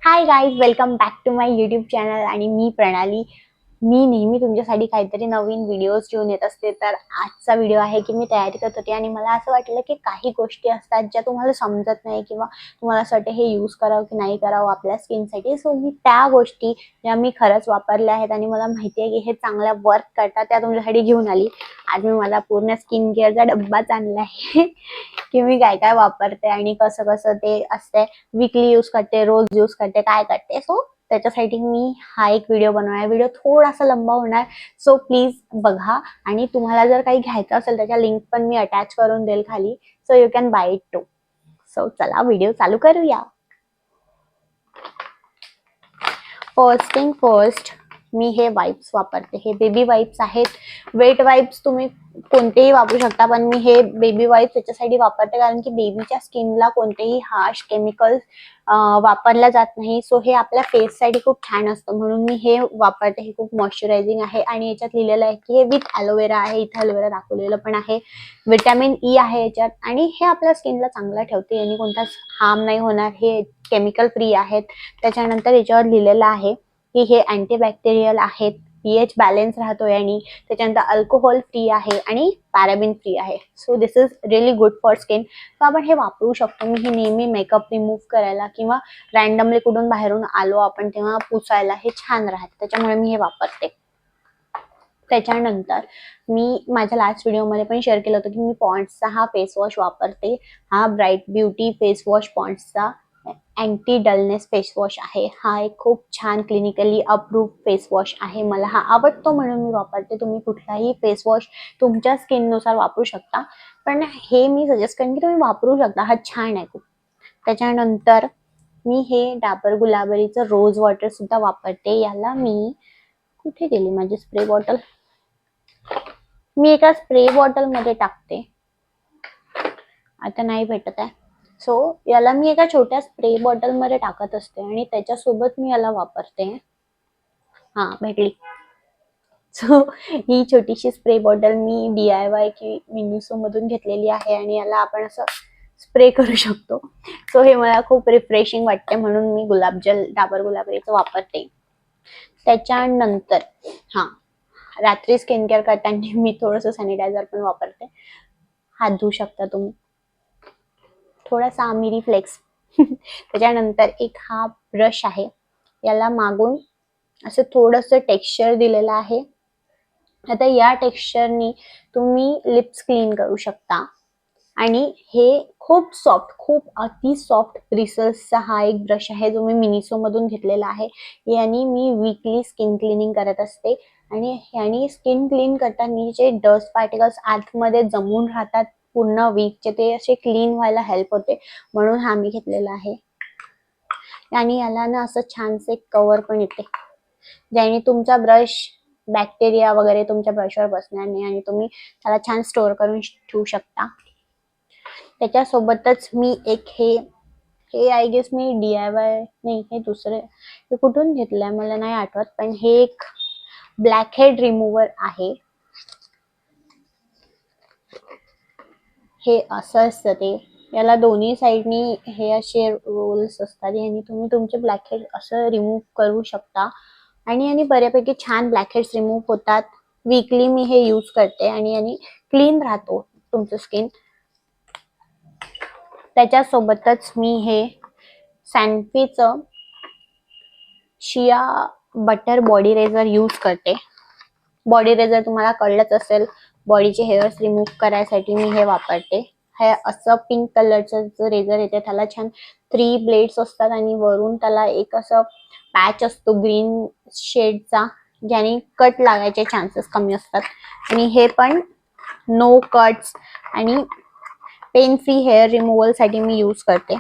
High guys, welcome back to my YouTube channel. आणि मी प्रणाली. मी नेहमी तुमच्यासाठी काहीतरी नवीन व्हिडिओज घेऊन येत असते. तर आजचा व्हिडिओ आहे की मी तयारी करत होते आणि मला असं वाटलं की काही गोष्टी असतात ज्या तुम्हाला समजत नाही किंवा तुम्हाला असं वाटतं हे यूज करावं की नाही करावं आपल्या स्किनसाठी. सो मी त्या गोष्टी ज्या मी खरंच वापरल्या आहेत आणि मला माहिती आहे की हे चांगल्या वर्क करतात त्या तुमच्यासाठी घेऊन आली. आज मी मला पूर्ण स्किन केअरचा डब्बाच आणला आहे की मी काय काय वापरते आणि कसं कसं ते असते. वीकली यूज करते, रोज यूज करते, काय करते. सो त्याच्यासाठी मी हा एक व्हिडिओ बनवणार. व्हिडिओ थोडासा लंबा होणार, सो प्लीज बघा. आणि तुम्हाला जर काही घ्यायचं असेल त्याच्या लिंक पण मी अटॅच करून देईल खाली, so you can buy it too. So चला व्हिडिओ चालू करूया. फर्स्ट थिंग फर्स्ट, मी हे वाइप्स वापरते. हे बेबी वाइप्स आहेत. वेट वाइप्स तुम्ही कोणतेही वापरू शकता, पण मी हे बेबी वाइप्स याच्यासाठी वापरते कारण की बेबीच्या स्किनला कोणतेही हार्श केमिकल्स वापरल्या जात नाही. सो हे आपल्या फेससाठी खूप छान असतं, म्हणून मी हे वापरते. हे खूप मॉइश्चरायझिंग आहे आणि याच्यात लिहिलेलं आहे की हे विथ ॲलोवेरा आहे. इथे ॲलोवेरा दाखवलेलं पण आहे. विटॅमिन ई आहे याच्यात आणि हे आपल्या स्किनला चांगलं ठेवते आणि कोणताच हार्म नाही होणार. हे केमिकल फ्री आहेत. त्याच्यानंतर याच्यावर लिहिलेलं आहे की हे अँटीबॅक्टेरियल आहेत, पीएच बॅलन्स राहतोय आणि त्याच्यानंतर अल्कोहोल फ्री आहे आणि पॅराबिन फ्री आहे. So this is really good for skin. तर आपण हे वापरू शकतो. मी हे नेहमी मेकअप रिमूव्ह करायला किंवा रॅन्डमली कुठून बाहेरून आलो आपण तेव्हा पुसायला हे छान राहते, त्याच्यामुळे मी हे वापरते. त्याच्यानंतर मी माझ्या लास्ट व्हिडिओमध्ये पण शेअर केलं होतं की मी पॉन्ड्सचा हा फेस वॉश वापरते. हा ब्राईट ब्युटी फेस वॉश पॉन्ड्सचा अँटी डलनेस फेस वॉश आहे. हा एक खूप छान क्लिनिकली अप्रूव्ड फेस वॉश आहे. मला हा आवडतो म्हणून मी वापरते. तुम्ही कुठलाही फेस वॉश तुमच्या स्किननुसार वापरू शकता, पण हे मी सजेस्ट करेन की तुम्ही वापरू शकता. हा छान आहे खूप. त्याच्यानंतर मी हे डाबर गुलाबरीचं रोज वॉटर सुद्धा वापरते. याला मी कुठे गेली माझी स्प्रे बॉटल, मी एका स्प्रे बॉटल मध्ये टाकते, आता नाही भेटत आहे. सो याला मी एका छोट्या स्प्रे बॉटल मध्ये टाकत असते आणि त्याच्यासोबत मी याला वापरते. हा भेटली. सो ही छोटीशी स्प्रे बॉटल मी DIY की मिनिसो मधून घेतलेली आहे आणि याला आपण असं स्प्रे करू शकतो. सो हे मला खूप रिफ्रेशिंग वाटते म्हणून मी गुलाबजल डाबर गुलाबरीचं वापरते. त्याच्यानंतर हा रात्री स्किन केअर करताना मी थोडंसं सॅनिटायझर पण वापरते. हात धुवू शकता तुम्ही. थोडासा आमिरी फ्लेक्स. त्याच्यानंतर एक हा ब्रश आहे. याला मागून असं थोडंसं टेक्स्चर दिलेलं आहे. आता या टेक्स्चरनी तुम्ही लिप्स क्लीन करू शकता. आणि हे खूप सॉफ्ट, खूप अति सॉफ्ट ब्रिसल्सचा हा एक ब्रश आहे जो मी मिनिसो मधून घेतलेला आहे. यानी मी वीकली स्किन क्लिनिंग करत असते आणि यानी स्किन क्लीन करताना जे डस्ट पार्टिकल्स आतमध्ये जमून राहतात पूर्ण वीकचे ते असे क्लीन व्हायला हेल्प होते, म्हणून हा मी घेतलेला आहे. आणि याला ना असं छानसे कव्हर पण येते ज्याने तुमचा ब्रश बॅक्टेरिया वगैरे तुमच्या ब्रशवर बसणार नाही आणि तुम्ही त्याला छान स्टोअर करून ठेवू शकता. त्याच्यासोबतच मी एक हे आय गेस मी DIY नाही, हे दुसरे, हे कुठून घेतलंय मला नाही आठवत, पण हे एक ब्लॅक हेड रिमूव्हर आहे. हे असं असतं ते. याला दोन्ही साईडनी हे असे रोल्स असतात आणि तुम्ही तुमचे ब्लॅक हेड असं रिमूव्ह करू शकता आणि बऱ्यापैकी छान ब्लॅक हेड्स रिमूव्ह होतात. वीकली मी हे यूज करते आणि क्लीन राहतो तुमचं स्किन. त्याच्यासोबतच मी हे सॅनफीचं shea butter body razor use करते. बॉडी रेझर तुम्हाला कळलंच असेल, बॉडीचे हेअर्स रिमूव्ह करायसाठी मी हे वापरते. हे असं पिंक कलरचं जो रेझर येते त्याला छान 3 ब्लेड्स असतात आणि वरून त्याला एक असं पॅच असतो ग्रीन शेडचा, ज्याने कट लागायचे चान्सेस कमी असतात. आणि हे पण नो कट्स आणि पेन फ्री हेअर रिमूव्हल साठी मी यूज करते.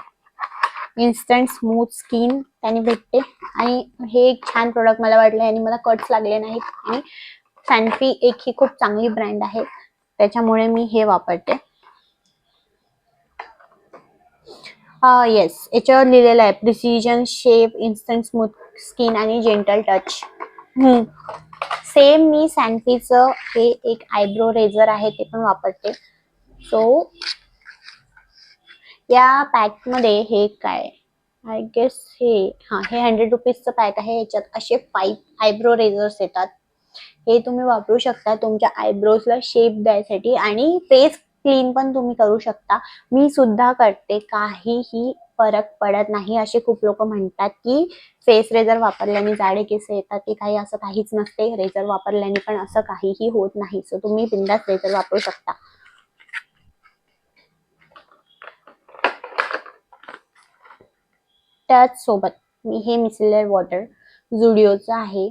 इन्स्टंट स्मूथ स्किन त्याने भेटते आणि हे एक छान प्रोडक्ट मला वाटलं आणि मला कट्स लागले नाहीत. आणि सॅनफी एक ही खूप चांगली ब्रँड आहे, त्याच्यामुळे मी हे वापरते. येस, याच्यावर लिहिलेलं आहे precision shape, instant smooth skin आणि जेंटल टच. सेम मी सॅनफीचं हे एक आयब्रो रेझर आहे ते पण वापरते. सो या पॅक मध्ये हे काय आय गेस हे हे 100 रुपीजचं पॅक आहे. याच्यात असे 5 आयब्रो रेझर्स येतात. हे तुम्ही वापरू शकता तुमच्या आयब्रोजला शेप द्यायसाठी आणि फेस क्लीन पण तुम्ही करू शकता. मी सुद्धा करते, काहीही फरक पडत नाही. असे खूप लोक म्हणतात की फेस रेझर वापरल्याने जाडे केस येतात, की काही असं काहीच नसते. रेझर वापरल्याने पण असं काहीही होत नाही. सो तुम्ही बिंदास रेझर वापरू शकता. त्याच सोबत मी हे मिसलर वॉटर झुडिओचं आहे.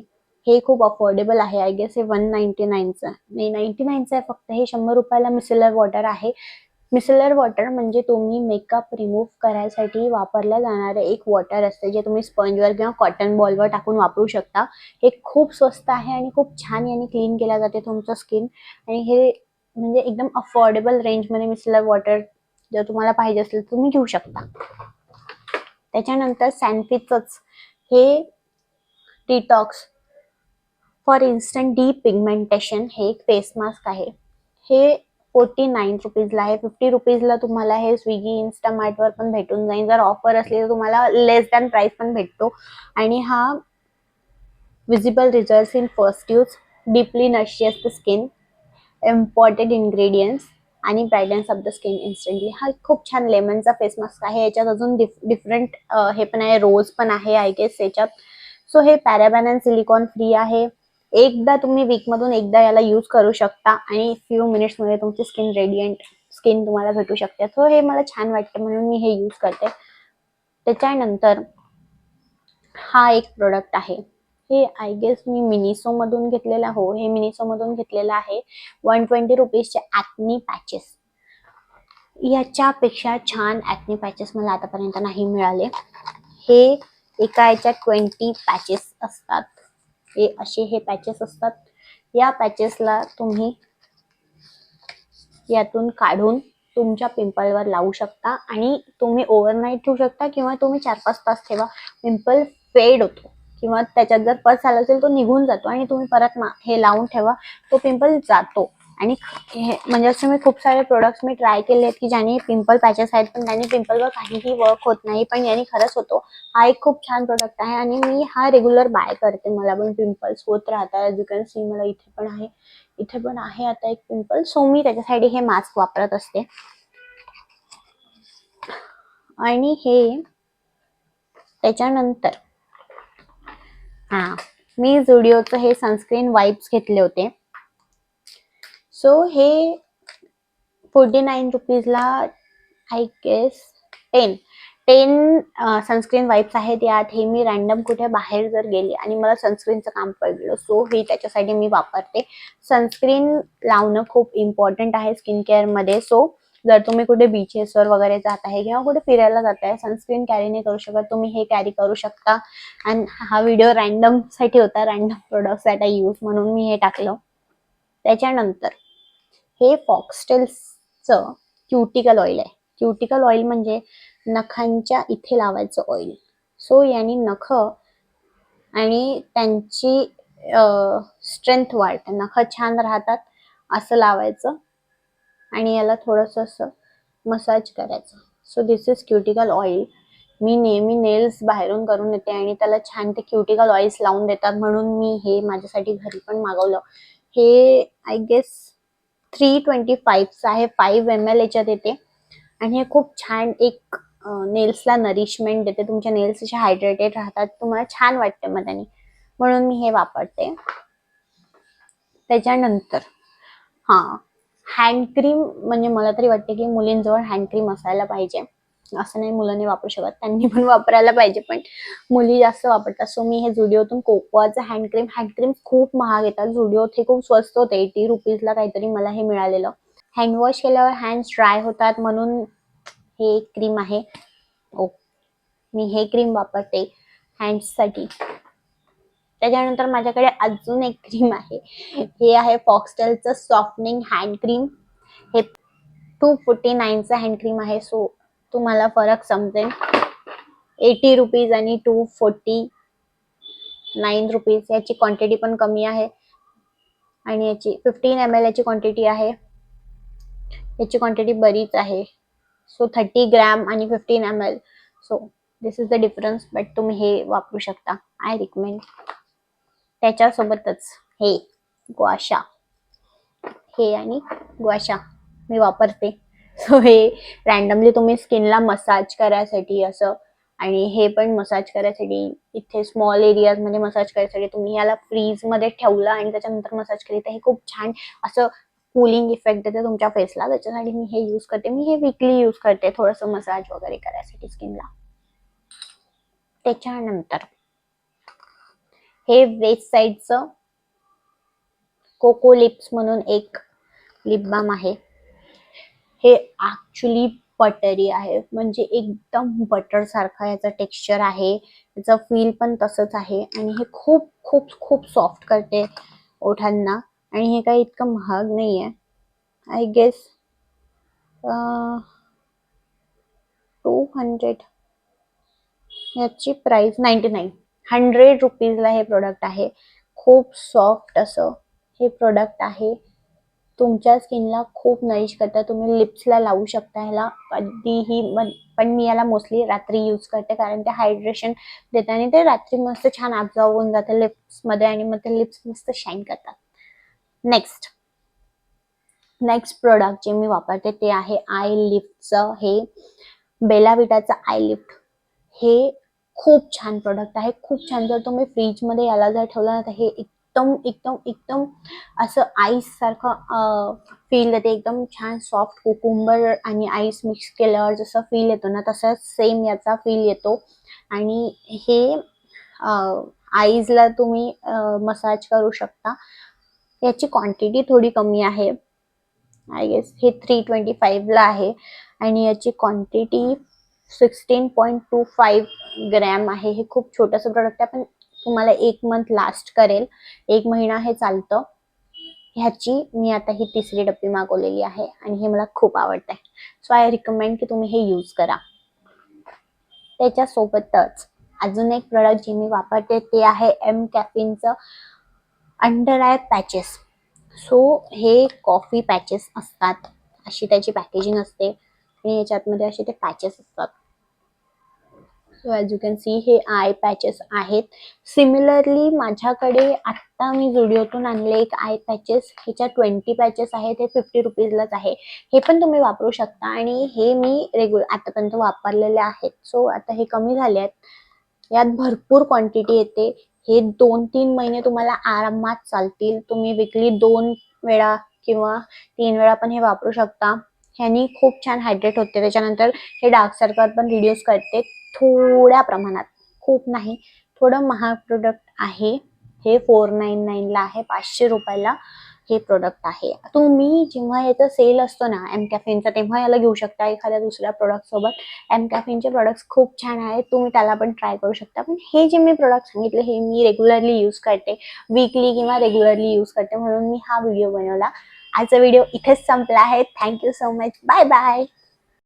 हे खूप अफोर्डेबल आहे. आय गेस हे 199चं नाही, 99चं आहे फक्त. हे 100 रुपयाला मिसलर वॉटर आहे. मिसलर वॉटर म्हणजे तुम्ही मेकअप रिमूव्ह करायसाठी वापरलं जाणारे एक वॉटर असते, जे तुम्ही स्पंजवर किंवा कॉटन बॉलवर टाकून वापरू शकता. हे खूप स्वस्त आहे आणि खूप छान याने क्लीन केल्या जाते तुमचं स्किन. आणि हे म्हणजे एकदम अफोर्डेबल रेंजमध्ये मिसलर वॉटर जर तुम्हाला पाहिजे असेल तर तुम्ही घेऊ शकता. त्याच्यानंतर सॅनफिचच हे detox for instant deep pigmentation हे एक फेस मास्क आहे. हे 49 रुपीजला आहे. 50 रुपीजला तुम्हाला हे स्विगी इन्स्टामार्टवर पण भेटून जाईल. जर ऑफर असली तर तुम्हाला लेस दॅन प्राइस पण भेटतो. आणि हा visible result in first use, deeply nourishes the skin, important ingredients आणि ब्रायटन्स ऑफ द स्किन इन्स्टंटली. हा खूप छान लेमनचा फेस मास्क आहे. याच्यात अजून डिफरंट हे पण आहे, रोज पण आहे आय गेस याच्यात. सो हे पॅराबॅन अँड सिलिकॉन फ्री आहे. एकदा तुम्ही वीकमधून एकदा याला यूज करू शकता आणि फ्यू मिनिट्समध्ये तुमची स्किन रेडियंट स्किन तुम्हाला भेटू शकते. सो हे मला छान वाटतं म्हणून मी हे यूज करते. त्याच्यानंतर हा एक प्रोडक्ट आहे. हे आय गेस मी मिनिसो मधून घेतलेला. हो, हे मिनिसो मधून घेतलेलं आहे. 120 रुपीजचे ॲक्नी पॅचेस. याच्यापेक्षा छान ॲक्नी पॅचेस मला आतापर्यंत नाही मिळाले. हे एका याच्यात 20 पॅचेस असतात. हे असे हे पॅचेस असतात. या पॅचेसला तुम्ही यातून काढून तुमच्या पिंपलवर लावू शकता आणि तुम्ही ओव्हरनाईट ठेवू शकता किंवा तुम्ही 4-5 तास ठेवा. पिंपल फेड होतो किंवा त्याच्यात जर पस आला असेल तो निघून जातो आणि तुम्ही परत हे लावून ठेवा, तो पिंपल जातो. आणि हे म्हणजे असे मी खूप सारे प्रोडक्ट्स मी ट्राय केले आहेत की ज्याने पिंपल पॅचेस आहेत पण त्याने पिंपलवर काहीही वर्क होत नाही, पण याने खरंच होतो. हा एक खूप छान प्रोडक्ट आहे आणि मी हा रेग्युलर बाय करते. मला पण पिंपल्स होत राहतात. ॲज यू कॅन सी मला इथे पण आहे, इथे पण आहे आता एक पिंपल. सो मी त्याच्यासाठी हे मास्क वापरत असते. आणि हे त्याच्यानंतर मी झुडिओचं हे सनस्क्रीन वाइप्स घेतले होते. सो हे 49 रुपीजला आय गेस 10 सनस्क्रीन वाइप्स आहेत. यात हे मी रॅन्डम कुठे बाहेर जर गेले आणि मला सनस्क्रीनचं काम पडलं सो हे त्याच्यासाठी मी वापरते. सनस्क्रीन लावणं खूप इम्पॉर्टंट आहे स्किन केअरमध्ये. सो जर तुम्ही कुठे बीचेसवर वगैरे जात आहे किंवा कुठे फिरायला जात आहे, सनस्क्रीन कॅरी नाही करू शकत, तुम्ही हे कॅरी करू शकता. आणि हा व्हिडिओ रॅन्डम साठी होता, random products at I use म्हणून मी हे टाकलं. त्याच्यानंतर हे फॉक्सटेलचं क्युटिकल ऑइल आहे. क्युटिकल ऑइल म्हणजे नखांच्या इथे लावायचं ऑइल. सो याने नख आणि त्यांची स्ट्रेंथ वाढते, नख छान राहतात असं लावायचं आणि याला थोडंसं असं मसाज करायचं. So this is cuticle oil. मी नेहमी नेल्स बाहेरून करून येते आणि त्याला छान ते क्युटिकल ऑइल्स लावून देतात म्हणून मी हे माझ्यासाठी घरी पण मागवलं. हे आय गेस 325चं आहे. 5 ml याच्यात येते आणि हे खूप छान एक नेल्सला नरिशमेंट देते. तुमच्या नेल्स असे हायड्रेटेड राहतात, तुम्हाला छान वाटते मग त्याने, म्हणून मी हे वापरते. त्याच्यानंतर हँड क्रीम म्हणजे मला तरी वाटते की मुलींजवळ हँड क्रीम असायला पाहिजे. असं नाही मुलांनी वापरू शकत, त्यांनी पण वापरायला पाहिजे, पण मुली जास्त वापरतात. सो मी हे झुडिओतून कोकोआचं हँड क्रीम खूप महाग येतात. झुडिओत हे खूप स्वस्त होते. 80 रुपीजला काहीतरी मला हे मिळालेलं. हँड वॉश केल्यावर हँड्स ड्राय होतात म्हणून हे एक क्रीम आहे. मी हे क्रीम वापरते हँड्ससाठी. त्याच्यानंतर माझ्याकडे अजून एक क्रीम आहे. हे आहे फॉक्सटेलचं सॉफ्टनिंग हँड क्रीम. हे 249चं हँड क्रीम आहे. सो तुम्हाला फरक समजेल. 80 रुपीज आणि 249 रुपीज. याची क्वांटिटी पण कमी आहे आणि याची 15 ml याची क्वांटिटी आहे. याची क्वांटिटी बरीच आहे. सो 30 ग्रॅम आणि 15 ml. So this is the difference, but तुम्ही हे वापरू शकता. I recommend. त्याच्यासोबतच हे ग्वाशा, हे आणि ग्वाशा मी वापरते. सो हे रॅन्डमली तुम्ही स्किनला मसाज करायसाठी असं, आणि हे पण मसाज करायसाठी, इथे स्मॉल एरियाज मध्ये मसाज करायसाठी तुम्ही याला फ्रीज मध्ये ठेवलं आणि त्याच्यानंतर मसाज केली तर हे खूप छान असं कूलिंग इफेक्ट देते तुमच्या फेसला. त्याच्यासाठी मी हे यूज करते. मी हे वीकली यूज करते थोडंसं मसाज वगैरे करायसाठी स्किनला. त्याच्यानंतर हे वेस्ट साईडचं कोको लिप्स म्हणून एक लिप बाम आहे. हे ऍक्च्युली बटरी आहे, म्हणजे एकदम बटर सारखं याचं टेक्स्चर आहे, याचं फील पण तसंच आहे. आणि हे खूप खूप खूप सॉफ्ट करते ओठांना. आणि हे काही इतकं महाग नाहीये. आय गेस 200, याची प्राइस 99. 100 रुपीजला हे प्रोडक्ट आहे. खूप सॉफ्ट असं हे प्रोडक्ट आहे. तुमच्या स्किनला खूप नरिश करतं. तुम्ही लिप्सला लावू शकता ह्याला कधीही, पण मी याला मोस्टली रात्री यूज करते कारण ते हायड्रेशन देतं आणि ते रात्री मस्त छान ऍब्झॉर्ब होऊन जातं लिप्समध्ये आणि मग ते लिप्स मस्त शाईन करतात. नेक्स्ट प्रोडक्ट जे मी वापरते ते आहे आय लिफ्टचं हे बेला विटाचं आय लिफ्ट. हे खूप छान प्रोडक्ट आहे, खूप छान. जर तुम्ही फ्रीजमध्ये याला जर ठेवलं ना तर हे एकदम एकदम एकदम असं आईस सारखं फील येते. एकदम छान सॉफ्ट कुकुंबर आणि आईस मिक्स केल्यावर जसं फील येतो ना तसंच सेम याचा फील येतो. आणि हे आईजला तुम्ही मसाज करू शकता. याची क्वांटिटी थोडी कमी आहे. आय गेस हे 325 ला आहे आणि याची क्वांटिटी 16.25 ग्रॅम आहे. हे खूप छोटंसं प्रोडक्ट आहे पण तुम्हाला 1 मंथ लास्ट करेल. 1 महिना हे चालतं. ह्याची मी आता ही 3री डब्बी मागवलेली आहे आणि हे मला खूप आवडत आहे. सो आय रिकमेंड की तुम्ही हे यूज करा. त्याच्यासोबतच अजून एक प्रोडक्ट जे मी वापरते ते आहे एम कॅफिनचं अंडर आय पॅचेस. सो हे कॉफी पॅचेस असतात, अशी त्याची पॅकेजिंग असते आणि याच्यातमध्ये असे ते पॅचेस असतात. So as you can see हे आय पॅचेस आहेत. सिमिलरली माझ्याकडे आत्ता मी झुडिओतून आणले एक आय पॅचेस. ह्याच्यात 20 पॅचेस आहेत. हे 50 रुपीजलाच आहे. हे पण तुम्ही वापरू शकता आणि हे मी आतापर्यंत वापरलेले आहेत. सो आता हे कमी झाले आहेत. यात भरपूर क्वांटिटी येते. हे 2-3 महिने तुम्हाला आरामात चालतील. तुम्ही वीकली 2 वेळा किंवा 3 वेळा पण हे वापरू शकता. ह्यानी खूप छान हायड्रेट होते. त्याच्यानंतर हे डार्क सर्कल पण रिड्यूस करते थोड्या प्रमाणात, खूप नाही. थोडं महाग प्रोडक्ट आहे हे. 499 ला आहे, 500 रुपयाला हे प्रोडक्ट आहे. तुम्ही जेव्हा याचा सेल असतो ना एम कॅफेनचा तेव्हा याला घेऊ शकता एखाद्या दुसऱ्या प्रोडक्ट सोबत. एम कॅफेनचे प्रोडक्ट्स खूप छान आहेत, तुम्ही त्याला पण ट्राय करू शकता. पण हे जे मी प्रोडक्ट सांगितले हे मी रेग्युलरली यूज करते, वीकली किंवा रेग्युलरली यूज करते, म्हणून मी हा व्हिडिओ बनवला. आजचा व्हिडिओ इथेच संपला आहे. Thank you so much. Bye bye.